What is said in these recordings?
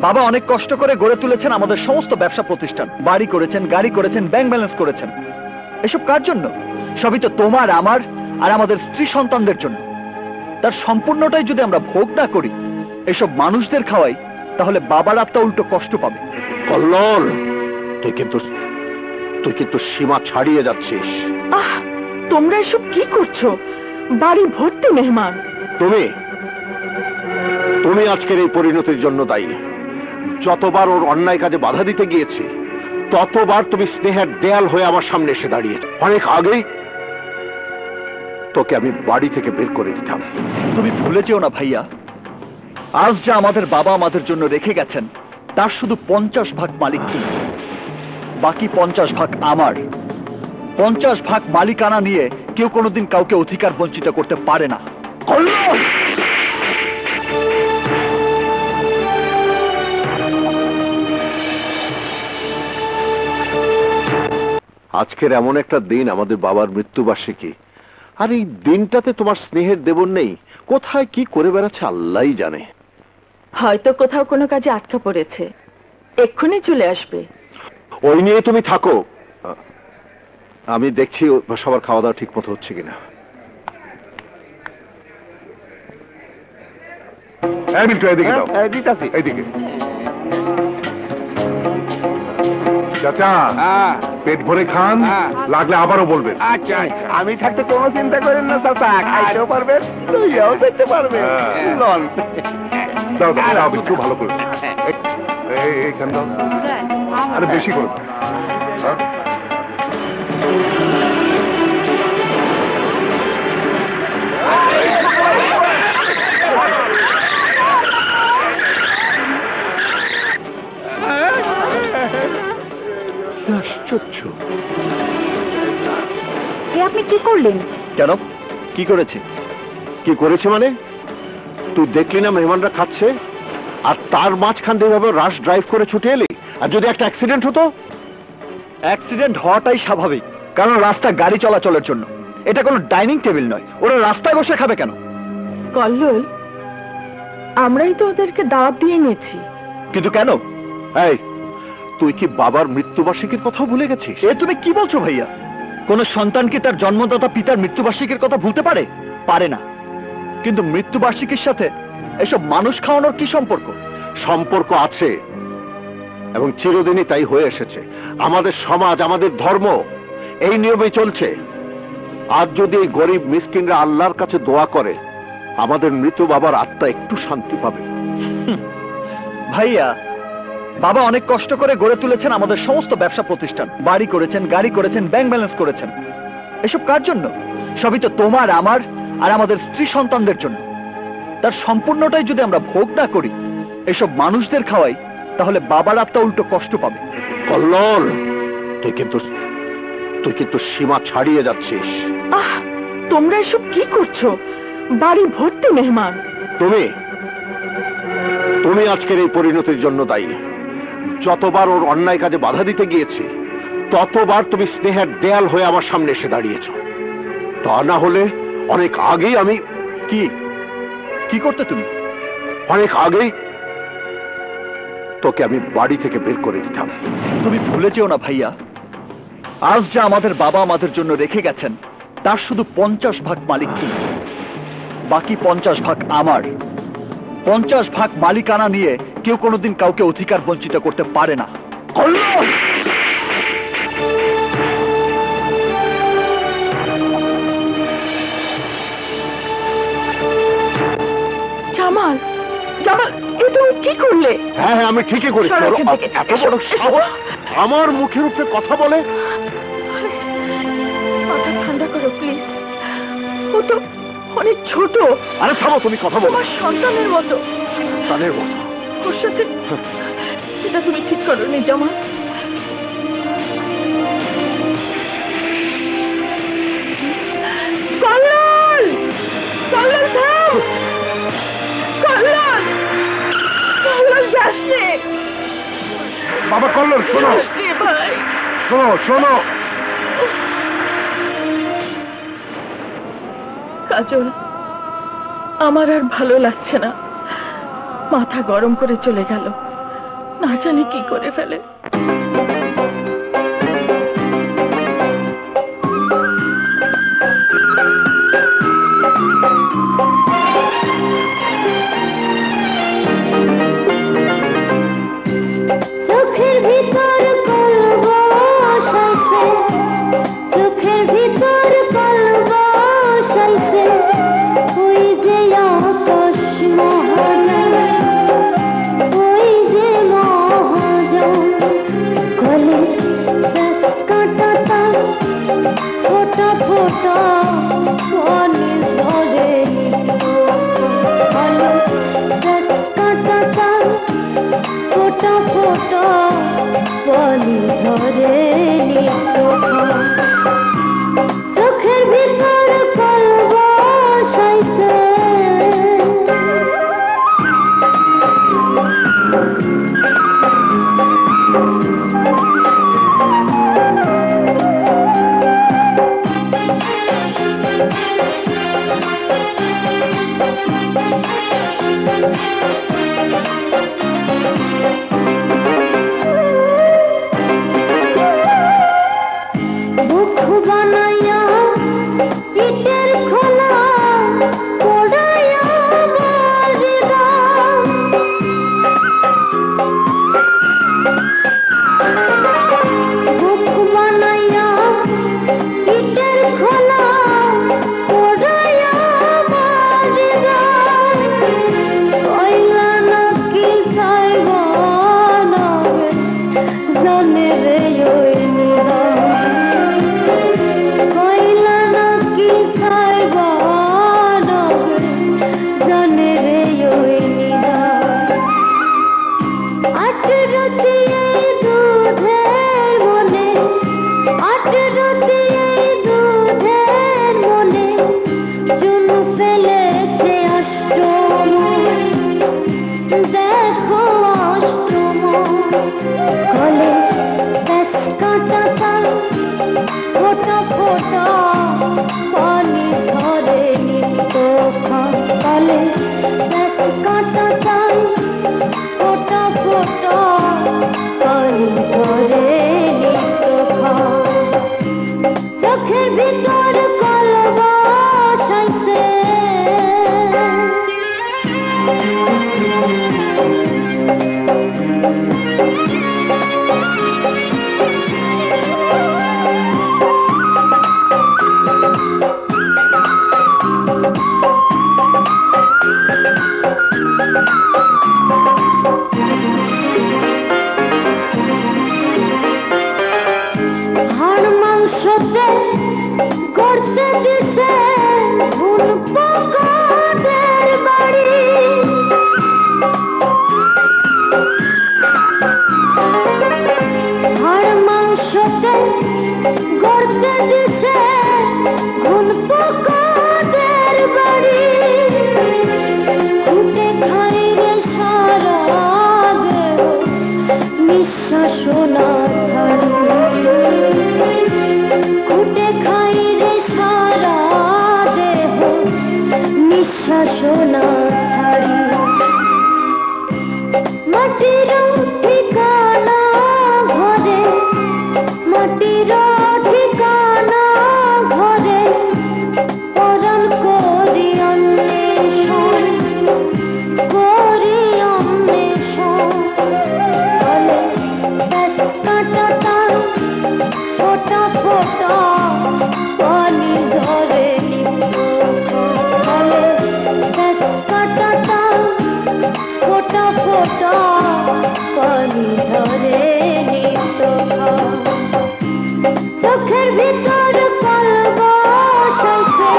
বাবা অনেক কষ্ট করে গড়ে তুলেছেন আমাদের সমস্ত ব্যবসা প্রতিষ্ঠান, বাড়ি করেছেন, গাড়ি করেছেন, ব্যাংক ব্যালেন্স করেছেন। এসব কার জন্য? সবই তো তোমার, আমার আর আমাদের স্ত্রী সন্তানদের জন্য। তার সম্পূর্ণটাই যদি আমরা ভোগ না করি, এসব মানুষদের খাওয়াই, তাহলে বাবার আত্মা উল্টো কষ্ট পাবে। কল্লোল, তুই কিন্তু সীমা ছাড়িয়ে যাচ্ছিস। তোমরা এসব কি করছো? বাড়ি ভর্তি মেহমান। তুমি আজকের এই পরিণতির জন্য দায়ী। যতবার ওর অন্যায় কাজে বাধা দিতে গিয়েছি, ততবার তুমি স্নেহের দেয়াল হয়ে আমার সামনে এসে দাঁড়িয়েছ। অনেক আগেই তোকে আমি বাড়ি থেকে বের করে দিতাম। তুমি ভুলে যেও না ভাইয়া, আজ যা আমাদের বাবা আমাদের জন্য রেখে গেছেন, তার শুধু 50 ভাগ মালিক তুমি, বাকি 50 ভাগ আমার। 50 ভাগ মালিকানা নিয়ে কেউ কোনোদিন কাউকে অধিকার বঞ্চিত করতে পারে না। আজকের এমন একটা দিন, আমাদের বাবার মৃত্যুবার্ষিকী, আর এই দিনটাতে তোমার স্নেহের দেবর নেই। কোথায় কি করে বেড়াচ্ছে আল্লাহই জানে। হয়তো কোথাও কোনো কাজে আটকা পড়েছে, এক্ষুনি চলে আসবে। ওই নিয়ে তুমি থাকো, আমি দেখছি সবার খাওয়া দাওয়া ঠিক মতো হচ্ছে কিনা। চাচা, পেট ভরে খান, লাগলে আবারও বলবেন। আচ্ছা, আমি থাকতে কোনো চিন্তা করেন না চাচা, খাইতেও পারবেন, লইয়াও যেতে পারবেন। দাও দাও দাও, একটু ভালো করে। এইখান দাও, আরে বেশি করে। আশ্চর্য, আপনি কি করলেন? কেন, কি করেছে? কি করেছে মানে? তুই দেখলি না মেহমানরা খাচ্ছে, আর তার মাঝখান দিয়ে এভাবে রাশ ড্রাইভ করে ছুটে এলি? আর যদি একটা অ্যাক্সিডেন্ট হতো? অ্যাক্সিডেন্ট হওয়াটাই স্বাভাবিক, কারণ রাস্তা গাড়ি চলাচলের জন্য। এটা কোনো ডাইনিং টেবিল নয়, ওরা রাস্তায় বসে খাবে কেন? কল্লোল, আমরাই তো ওদেরকে দাওয়াত দিয়ে নিয়েছি। কিন্তু কেন? এই, তুই কি বাবার মৃত্যুবার্ষিকীর কথাও ভুলে গেছিস? এ তুমি কি বলছো ভাইয়া? কোন সন্তান কি তার জন্মদাতা পিতার মৃত্যুবার্ষিকীর কথা ভুলতে পারে? পারে না। কিন্তু মৃত্যুবার্ষিকীর সাথে এসব মানুষ খাওয়ানোর কি সম্পর্ক? সম্পর্ক আছে, এবং চিরদিনই তাই হয়ে এসেছে। আমাদের সমাজ, আমাদের ধর্ম এই নিয়মে চলছে। আজ যদি এই গরিব মিসকিনরা আল্লাহর কাছে দোয়া করে, আমাদের মৃত বাবার আত্মা একটু শান্তি পাবে। ভাইয়া, বাবা অনেক কষ্ট করে গড়ে তুলেছেন আমাদের সমস্ত ব্যবসা প্রতিষ্ঠান, বাড়ি করেছেন, গাড়ি করেছেন, ব্যাংক ব্যালেন্স করেছেন। এসব কার জন্য? সবই তো তোমার, আমার আর আমাদের স্ত্রী সন্তানদের জন্য। তার সম্পূর্ণটাই যদি আমরা ভোগ না করি, এসব মানুষদের খাওয়াই, তাহলে বাবার আত্মা উল্টো কষ্ট পাবে। কল্লোল, তুই কিন্তু সীমা ছাড়িয়ে যাচ্ছিস। তোমরা এসব কি করছো? বাড়ি ভর্তি মেহমান। তুমি আজকের এই পরিণতির জন্য দায়ী। যতবার ওর অন্যায় কাজে বাধা দিতে গিয়েছি, ততবার তুমি স্নেহের দেয়াল হয়ে আমার সামনে এসে দাঁড়িয়েছ। তা না হলে অনেক আগেই আমি কি করতে? তুমি অনেক আগেই তোকে আমি বাড়ি থেকে বের করে দিতাম। তুমি ভুলে যেও না ভাইয়া, আজ যা আমাদের বাবা আমাদের জন্য রেখে গেছেন, তার শুধু 50 ভাগ মালিক তুমি, বাকি 50 ভাগ আমার। 50 ভাগ মালিকানা নিয়ে কেউ কোনোদিন কাউকে অধিকার বঞ্চিত করতে পারে না। জামাল, জামাল, এ তুমি কি করলে? হ্যাঁ, আমি ঠিকই করেছি। এত বড় সাহস আমার মুখের উপরে কথা বলে! মাথা ঠান্ডা করো প্লিজ, ও তো অনেক ছোট। আরে থামো, তুমি কথা বলো। তোমার সন্তানের মতো। সন্তানের মতো? ওর সাথে এটা তুমি ঠিক করো নি জামাল। কল্লোল, কল্লোল থাম, কল্লোল, কল্লোল যাস নে। বাবা কল্লোল, শোনো, ভাই শোনো, শোনো। কাজল, আমার আর ভালো লাগছে না, মাথা গরম করে চলে গেল। না জানি কি করে ফেলে। চোখের ভিতর কলব বসাইছে, চোখের ভিতর কলব বসাইছে, ওই যে আকাশ মহাজন, ওই যে মহাজন, কলের গাছ কাঁটাটা ফোটা ফোটা পানি ঝরে নিত, কলের গাছ কাঁটাটা ফোটা ফোটা পানি ঝরে নিত, চোখের ভিতর কলব বসাইছে। বুক বানাইয়া ইটের খোলা পোড়াইয়া বারিদা, বুক বানাইয়া ইটের খোলা পোড়াইয়া বারিদা, কইলা নাকি সাইবা নাবে জানে রে ওই নিরা, কইলা নাকি সাইবা নাবে জানে রে ওই নিরা, আটরতি এই দুধের মনে, আটরতি এই দুধের মনে, চুন ফেলেছে অষ্টম, দেখো অষ্টম, কলে ব্যাস কাঁটাটা ফোটা ফোটা পানি ধরে নিত, কলে ব্যাস কাঁটাটা ফোটা ফোটা পানি ধরে নিত, চোখের ভিতর কলব বসাইছে। হাড় মাংসতে করতে দিছে ভুল পোকাদের বাড়ি, হাড় মাংসতে করতে দিছে ভুল পোকাদের বাড়ি, খুঁটে খাই রে সারা দেহ নিঃশ্বাস না ছাড়ি, খুঁটে খাই রে সারা দেহ নিঃশ্বাস না ছাড়ি, মাটির ঠিকানা ঘরে, মাটির ঠিকানা ঘরে, পরাণ করি অন্বেষণ, করি অন্বেষণ, কলে ব্যাস কাঁটাটা ফোটা ফোটা পানি ধরে নিত, কলে ব্যাস কাঁটাটা ফোটা ফোটা পানি ধরে নিত, চোখের ভিতর কলব বসাইছে,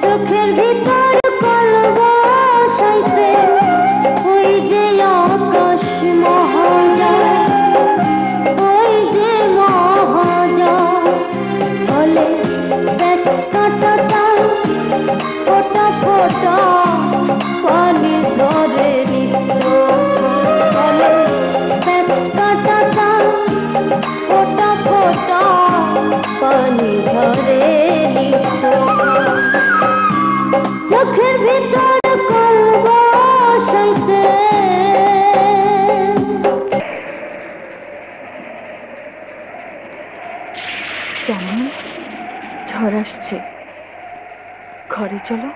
চোখের ভিতর কলব বসাইছে, ওই যে আকাশ মহাজন, ওই যে মহাজন, কলে ব্যাস কাঁটাটা ফোটা ফোটা পানি ধরে নিত, কলে ব্যাস কাঁটাটা ফোটা ফোটা পানি ধরে নিত, চোখের ভিতর কলব বসাইছে। চলো।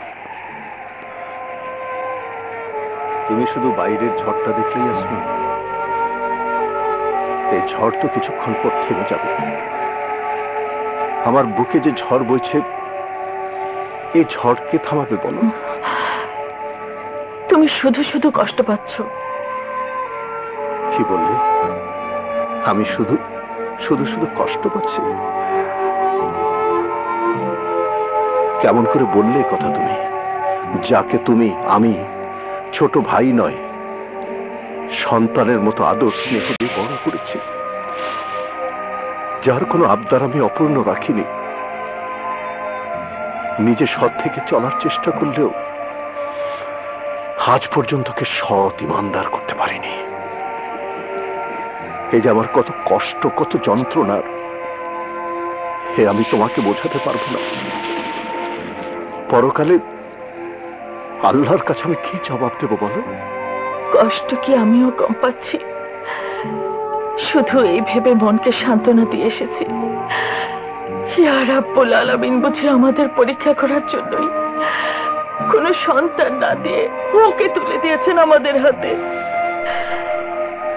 তুমি শুধু বাইরের ঝড়টা দেখলেই আসবে, এই ঝড় তো কিছুক্ষণ পর থেমে যাবে। আমার বুকে যে ঝড় বইছে, এই ঝড়কে থামাবে বলো? তুমি শুধু শুধু কষ্ট পাচ্ছ। কি বললে? আমি শুধু শুধু শুধু কষ্ট পাচ্ছি? কেমন করে বললে এই কথা তুমি, যাকে তুমি আমি ছোট ভাই নয় সন্তানের মতো আদর স্নেহ দিয়ে বড় করেছি, যার কোনো আবদার আমি অপূর্ণ রাখিনি। নিজে সৎ থেকে চলার চেষ্টা করলেও আজ পর্যন্ত কে সৎ ইমানদার করতে পারিনি। এই যে আমার কত কষ্ট, কত যন্ত্রণার, হে আমি তোমাকে বোঝাতে পারবো না। পরকালে আল্লাহর কাছে আমি কি জবাব দেব বলো? কষ্ট কি আমিও কম পাচ্ছি? শুধু এই ভেবে মনকে সান্ত্বনা দিয়ে এসেছি, ইয়া রাব্বুল আলামিন বুঝি আমাদের পরীক্ষা করার জন্যই কোনো সন্তান না দিয়ে ওকে তুলে দিয়েছেন আমাদের হাতে।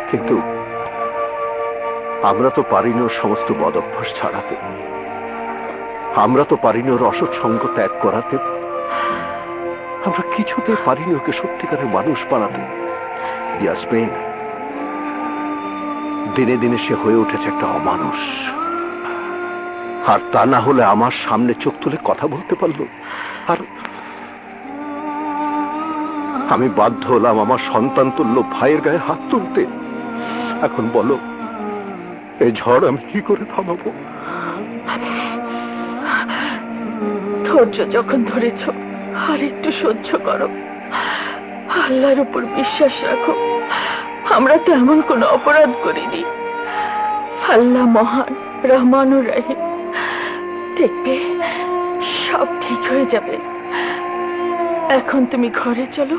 কিন্তু আমরা তো পারিনি ওর সমস্ত বদ অভ্যাস ছাড়াতে, আমরা তো পারিনি ওর অসৎ সঙ্গ ত্যাগ করাতে, আমরা কিছুতে পারিনি ওকে সত্যিকারের মানুষ বানাতে। ইয়াসমিন, দিনে দিনে সে হয়ে উঠেছে একটা অমানুষ। আর তা না হলে আমার সামনে চোখ তুলে কথা বলতে পারলো, আর আমি বাধ্য হলাম আমার সন্তান তুল্য ভাইয়ের গায়ে হাত তুলতে। এখন বলো, এই ঝড় আমি কি করে থামাবো? ধৈর্য যখন ধরেছ আর একটু সহ্য করো, আল্লাহর উপর বিশ্বাস রাখো। আমরা তো এমন কোনো অপরাধ করিনি। আল্লাহ মহান, রহমানুর রহিম। দেখবে সব ঠিক হয়ে যাবে। এখন তুমি ঘরে চলো।